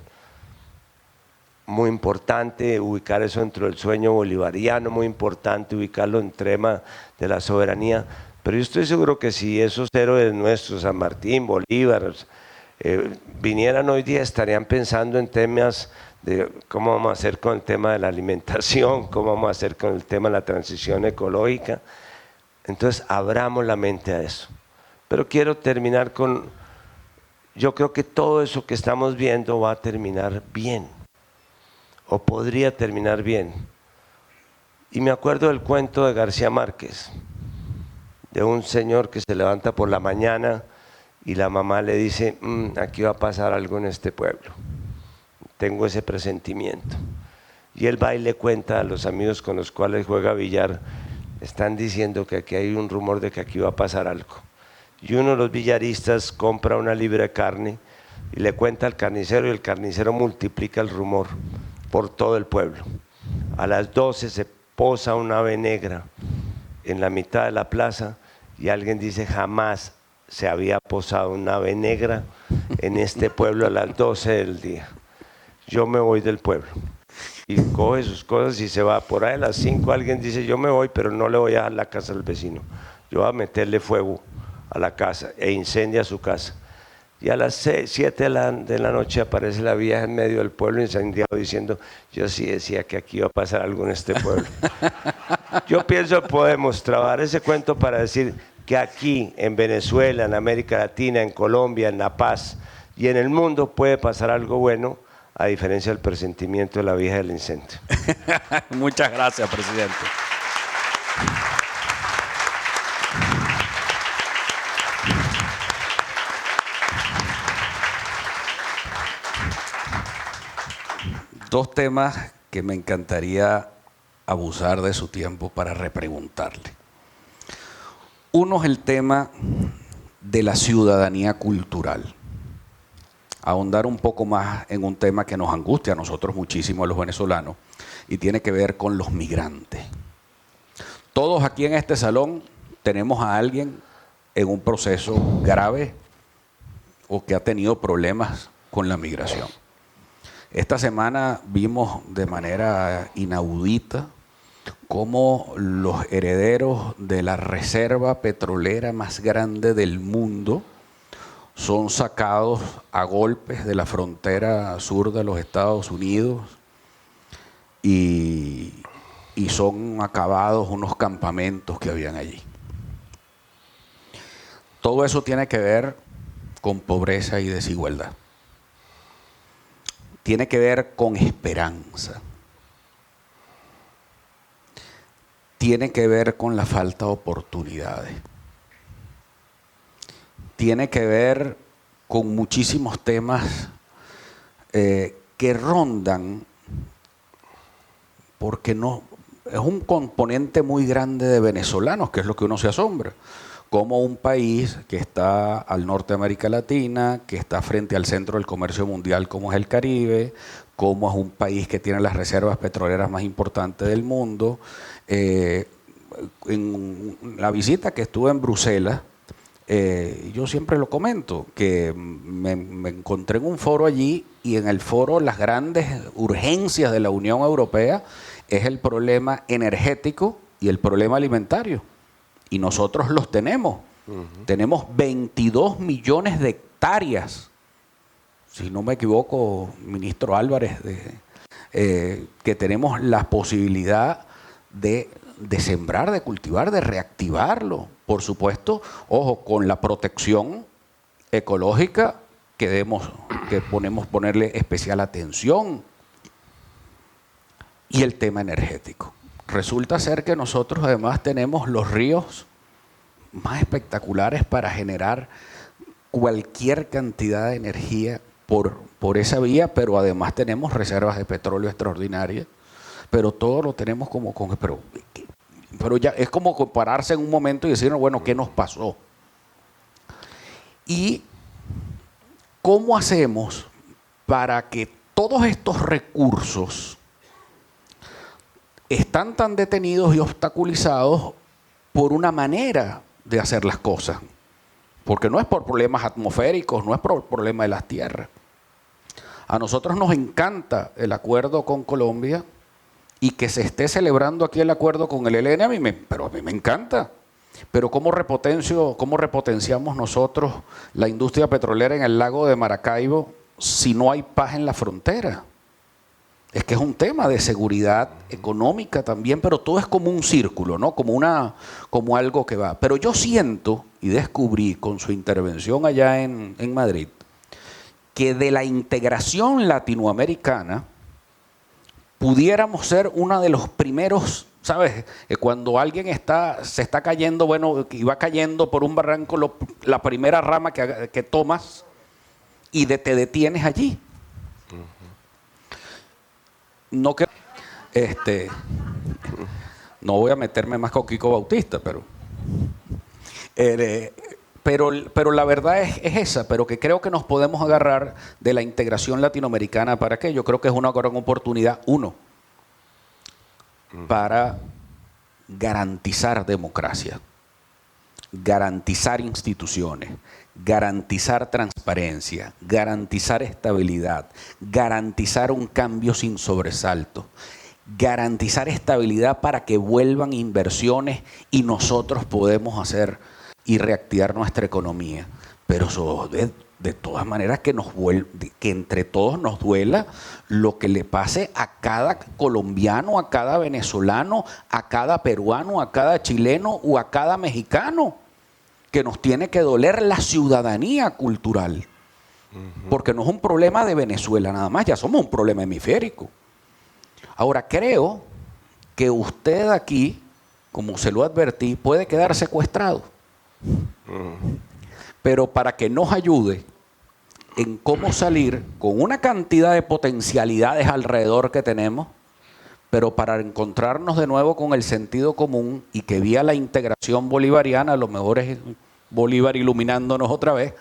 Muy importante ubicar eso dentro del sueño bolivariano, muy importante ubicarlo en tema de la soberanía. Pero yo estoy seguro que si esos héroes nuestros, San Martín, Bolívar, vinieran hoy día, estarían pensando en temas de cómo vamos a hacer con el tema de la alimentación, cómo vamos a hacer con el tema de la transición ecológica. Entonces abramos la mente a eso. Pero quiero terminar con, yo creo que todo eso que estamos viendo va a terminar bien, o podría terminar bien. Y me acuerdo del cuento de García Márquez, de un señor que se levanta por la mañana y la mamá le dice, aquí va a pasar algo en este pueblo, tengo ese presentimiento. Y él va y le cuenta a los amigos con los cuales juega billar, están diciendo que aquí hay un rumor de que aquí va a pasar algo. Y uno de los billaristas compra una libra de carne y le cuenta al carnicero, y el carnicero multiplica el rumor por todo el pueblo. A las 12 se posa una ave negra en la mitad de la plaza y alguien dice, jamás se había posado una ave negra en este pueblo a las 12 del día. Yo me voy del pueblo. Y coge sus cosas y se va. Por ahí a las 5 alguien dice, yo me voy, pero no le voy a dejar la casa al vecino. Yo voy a meterle fuego a la casa e incendia su casa. Y a las 7 de la noche aparece la vieja en medio del pueblo incendiado diciendo, yo sí decía que aquí iba a pasar algo en este pueblo. Yo pienso que podemos trabajar ese cuento para decir que aquí, en Venezuela, en América Latina, en Colombia, en La Paz y en el mundo puede pasar algo bueno, a diferencia del presentimiento de la vieja del incendio. Muchas gracias, presidente. Dos temas que me encantaría abusar de su tiempo para repreguntarle. Uno es el tema de la ciudadanía cultural. Ahondar un poco más en un tema que nos angustia a nosotros muchísimo, a los venezolanos, y tiene que ver con los migrantes. Todos aquí en este salón tenemos a alguien en un proceso grave o que ha tenido problemas con la migración. Esta semana vimos de manera inaudita cómo los herederos de la reserva petrolera más grande del mundo son sacados a golpes de la frontera sur de los Estados Unidos y son acabados unos campamentos que habían allí. Todo eso tiene que ver con pobreza y desigualdad. Tiene que ver con esperanza. Tiene que ver con la falta de oportunidades. Tiene que ver con muchísimos temas que rondan, porque no es un componente muy grande de venezolanos, que es lo que uno se asombra. Como un país que está al norte de América Latina, que está frente al centro del comercio mundial como es el Caribe, como es un país que tiene las reservas petroleras más importantes del mundo. En la visita que estuve en Bruselas, yo siempre lo comento, que me encontré en un foro allí, y en el foro las grandes urgencias de la Unión Europea es el problema energético y el problema alimentario. Y nosotros los tenemos. Tenemos 22 millones de hectáreas, si no me equivoco, ministro Álvarez, que tenemos la posibilidad de sembrar, de cultivar, de reactivarlo. Por supuesto, ojo, con la protección ecológica que podemos ponerle especial atención. Y el tema energético. Resulta ser que nosotros además tenemos los ríos más espectaculares para generar cualquier cantidad de energía por esa vía, pero además tenemos reservas de petróleo extraordinarias, pero todo lo tenemos pero ya es como compararse en un momento y decir, bueno, ¿qué nos pasó? ¿Y cómo hacemos para que todos estos recursos están tan detenidos y obstaculizados por una manera de hacer las cosas? Porque no es por problemas atmosféricos, no es por problemas de las tierras. A nosotros nos encanta el acuerdo con Colombia, y que se esté celebrando aquí el acuerdo con el ELN, pero a mí me encanta. Pero ¿cómo repotenciamos nosotros la industria petrolera en el lago de Maracaibo si no hay paz en la frontera? Es que es un tema de seguridad económica también, pero todo es como un círculo, ¿no? Como algo que va. Pero yo siento y descubrí con su intervención allá en Madrid que de la integración latinoamericana pudiéramos ser uno de los primeros, ¿sabes? Cuando alguien se está cayendo, y va cayendo por un barranco, la primera rama que tomas y te detienes allí. No voy a meterme más con Kiko Bautista, pero la verdad es esa, pero que creo que nos podemos agarrar de la integración latinoamericana. ¿Para qué? Yo creo que es una gran oportunidad, para garantizar democracia, garantizar instituciones, garantizar transparencia, garantizar estabilidad, garantizar un cambio sin sobresalto, garantizar estabilidad para que vuelvan inversiones y nosotros podemos hacer y reactivar nuestra economía. Pero de todas maneras que que entre todos nos duela lo que le pase a cada colombiano, a cada venezolano, a cada peruano, a cada chileno o a cada mexicano, que nos tiene que doler la ciudadanía cultural. Porque no es un problema de Venezuela nada más, ya somos un problema hemisférico. Ahora, creo que usted aquí, como se lo advertí, puede quedar secuestrado. Pero para que nos ayude en cómo salir con una cantidad de potencialidades alrededor que tenemos, pero para encontrarnos de nuevo con el sentido común y que vía la integración bolivariana, a lo mejor es Bolívar iluminándonos otra vez,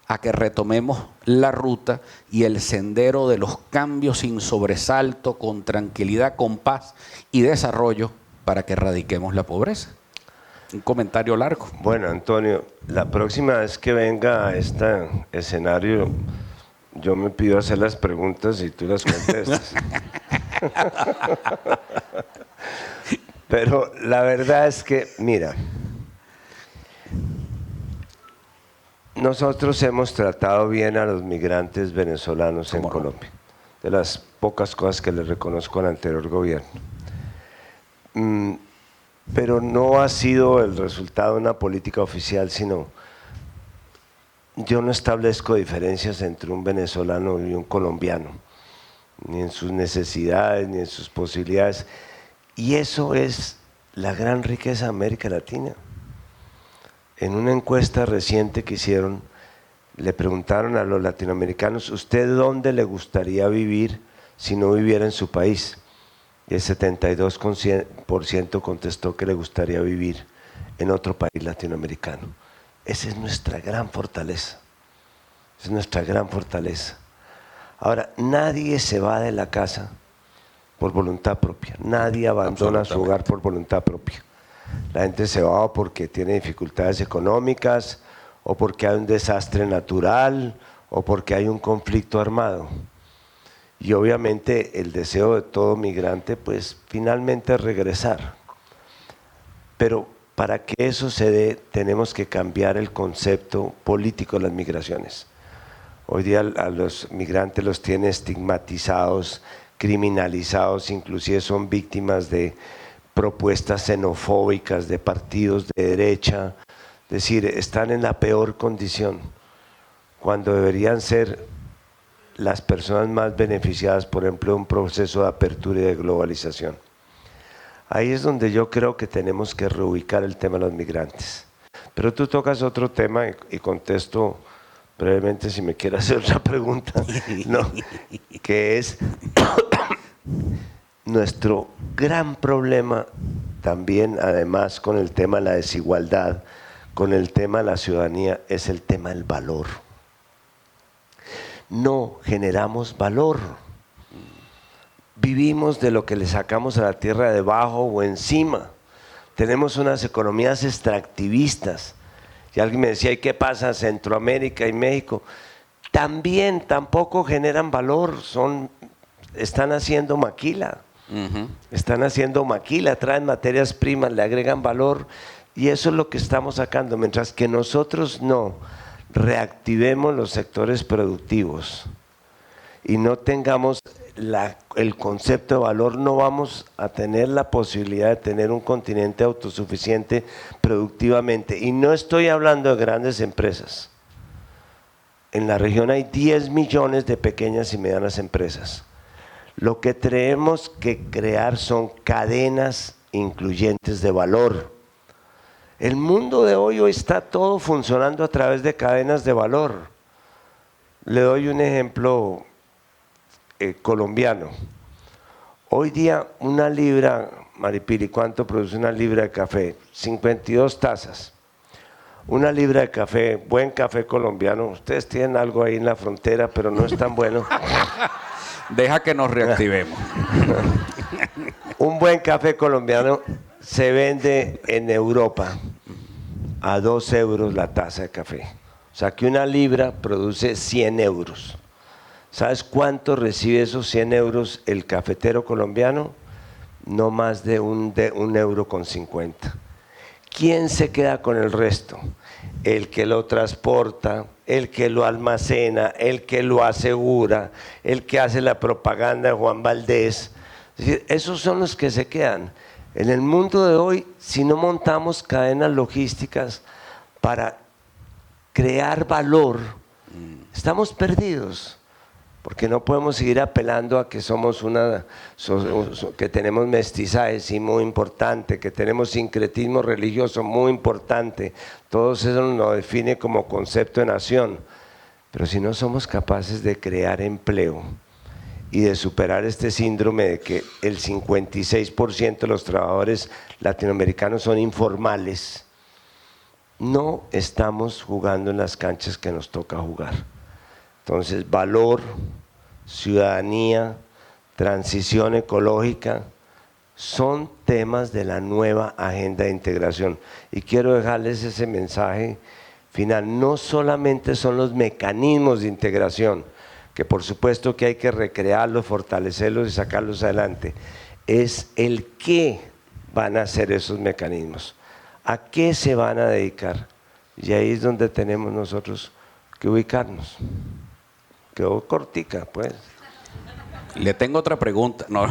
a que retomemos la ruta y el sendero de los cambios sin sobresalto, con tranquilidad, con paz y desarrollo para que erradiquemos la pobreza. Un comentario largo. Bueno, Antonio, la próxima vez que venga a este escenario, yo me pido hacer las preguntas y tú las contestas. Pero la verdad es que, mira, nosotros hemos tratado bien a los migrantes venezolanos en Colombia, de las pocas cosas que les reconozco al anterior gobierno. Pero no ha sido el resultado de una política oficial, sino yo no establezco diferencias entre un venezolano y un colombiano, ni en sus necesidades, ni en sus posibilidades. Y eso es la gran riqueza de América Latina. En una encuesta reciente que hicieron, le preguntaron a los latinoamericanos, ¿usted dónde le gustaría vivir si no viviera en su país? Y el 72% contestó que le gustaría vivir en otro país latinoamericano. Esa es nuestra gran fortaleza. Esa es nuestra gran fortaleza. Ahora, nadie se va de la casa por voluntad propia. Nadie abandona su hogar por voluntad propia. La gente se va porque tiene dificultades económicas, o porque hay un desastre natural, o porque hay un conflicto armado. Y obviamente el deseo de todo migrante, pues finalmente es regresar. Pero para que eso se dé, tenemos que cambiar el concepto político de las migraciones. Hoy día a los migrantes los tiene estigmatizados, criminalizados, inclusive son víctimas de propuestas xenofóbicas de partidos de derecha. Es decir, están en la peor condición, cuando deberían ser las personas más beneficiadas, por ejemplo, de un proceso de apertura y de globalización. Ahí es donde yo creo que tenemos que reubicar el tema de los migrantes. Pero tú tocas otro tema y contesto brevemente si me quieres hacer otra pregunta, no, que es nuestro gran problema también, además con el tema de la desigualdad, con el tema de la ciudadanía, es el tema del valor. No generamos valor. Vivimos de lo que le sacamos a la tierra debajo o encima. Tenemos unas economías extractivistas. Y alguien me decía, ¿y qué pasa en Centroamérica y México? También tampoco generan valor, están haciendo maquila. Están haciendo maquila, traen materias primas, le agregan valor, y eso es lo que estamos sacando. Mientras que nosotros no reactivemos los sectores productivos y no tengamos el concepto de valor, no vamos a tener la posibilidad de tener un continente autosuficiente productivamente. Y no estoy hablando de grandes empresas. En la región hay 10 millones de pequeñas y medianas empresas. Lo que tenemos que crear son cadenas incluyentes de valor. El mundo de hoy está todo funcionando a través de cadenas de valor. Le doy un ejemplo colombiano. Hoy día una libra, Maripili, ¿cuánto produce una libra de café? 52 tazas. Una libra de café, buen café colombiano. Ustedes tienen algo ahí en la frontera, pero no es tan bueno. Deja que nos reactivemos. Un buen café colombiano se vende en Europa a 2 euros la taza de café. O sea que una libra produce 100 euros. ¿Sabes cuánto recibe esos 100 euros el cafetero colombiano? No más de un euro con 50. ¿Quién se queda con el resto? el que lo transporta, el que lo almacena, el que lo asegura, el que hace la propaganda de Juan Valdés. Es decir, esos son los que se quedan. En el mundo de hoy, si no montamos cadenas logísticas para crear valor, estamos perdidos, porque no podemos seguir apelando a que somos que tenemos mestizaje, sí, muy importante, que tenemos sincretismo religioso, muy importante. Todo eso nos define como concepto de nación. Pero si no somos capaces de crear empleo y de superar este síndrome de que el 56% de los trabajadores latinoamericanos son informales, no estamos jugando en las canchas que nos toca jugar. Entonces, valor, ciudadanía, transición ecológica, son temas de la nueva agenda de integración. Y quiero dejarles ese mensaje final. No solamente son los mecanismos de integración, que por supuesto que hay que recrearlos, fortalecerlos y sacarlos adelante. Es el qué van a hacer esos mecanismos, a qué se van a dedicar. Y ahí es donde tenemos nosotros que ubicarnos. Quedó cortica, pues. Le tengo otra pregunta. No.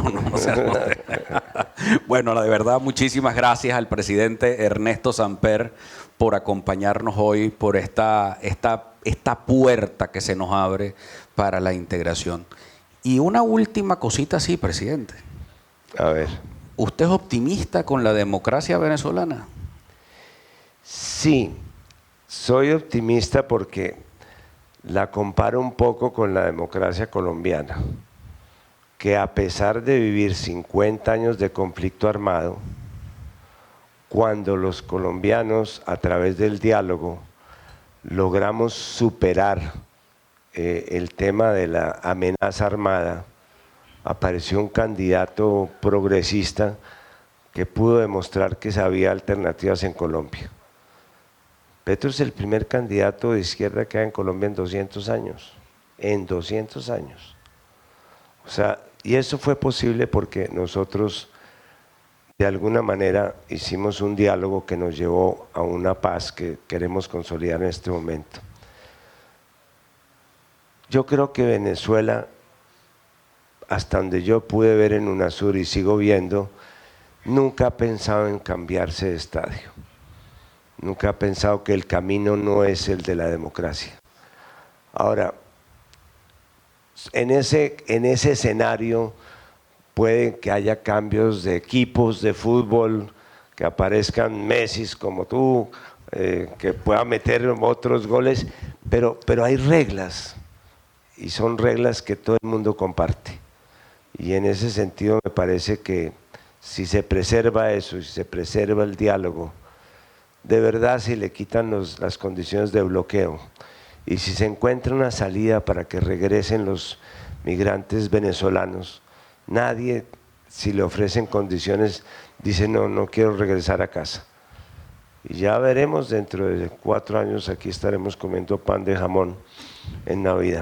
Bueno, de verdad, muchísimas gracias al presidente Ernesto Samper por acompañarnos hoy, por esta puerta que se nos abre para la integración. Y una última cosita así, presidente. A ver. ¿Usted es optimista con la democracia venezolana? Sí, soy optimista porque la comparo un poco con la democracia colombiana, que a pesar de vivir 50 años de conflicto armado, cuando los colombianos a través del diálogo logramos superar el tema de la amenaza armada, apareció un candidato progresista que pudo demostrar que había alternativas en Colombia. Petro es el primer candidato de izquierda que hay en Colombia en 200 años. En 200 años. O sea, y eso fue posible porque nosotros de alguna manera hicimos un diálogo que nos llevó a una paz que queremos consolidar en este momento. Yo creo que Venezuela, hasta donde yo pude ver en UNASUR y sigo viendo, nunca ha pensado en cambiarse de estadio. Nunca ha pensado que el camino no es el de la democracia. Ahora, en ese escenario puede que haya cambios de equipos de fútbol, que aparezcan Messi como tú, que pueda meter otros goles, pero hay reglas, y son reglas que todo el mundo comparte. Y en ese sentido me parece que si se preserva eso, si se preserva el diálogo, de verdad si le quitan las condiciones de bloqueo y si se encuentra una salida para que regresen los migrantes venezolanos, nadie, si le ofrecen condiciones, dice no quiero regresar a casa. Y ya veremos, dentro de 4 años aquí estaremos comiendo pan de jamón en Navidad.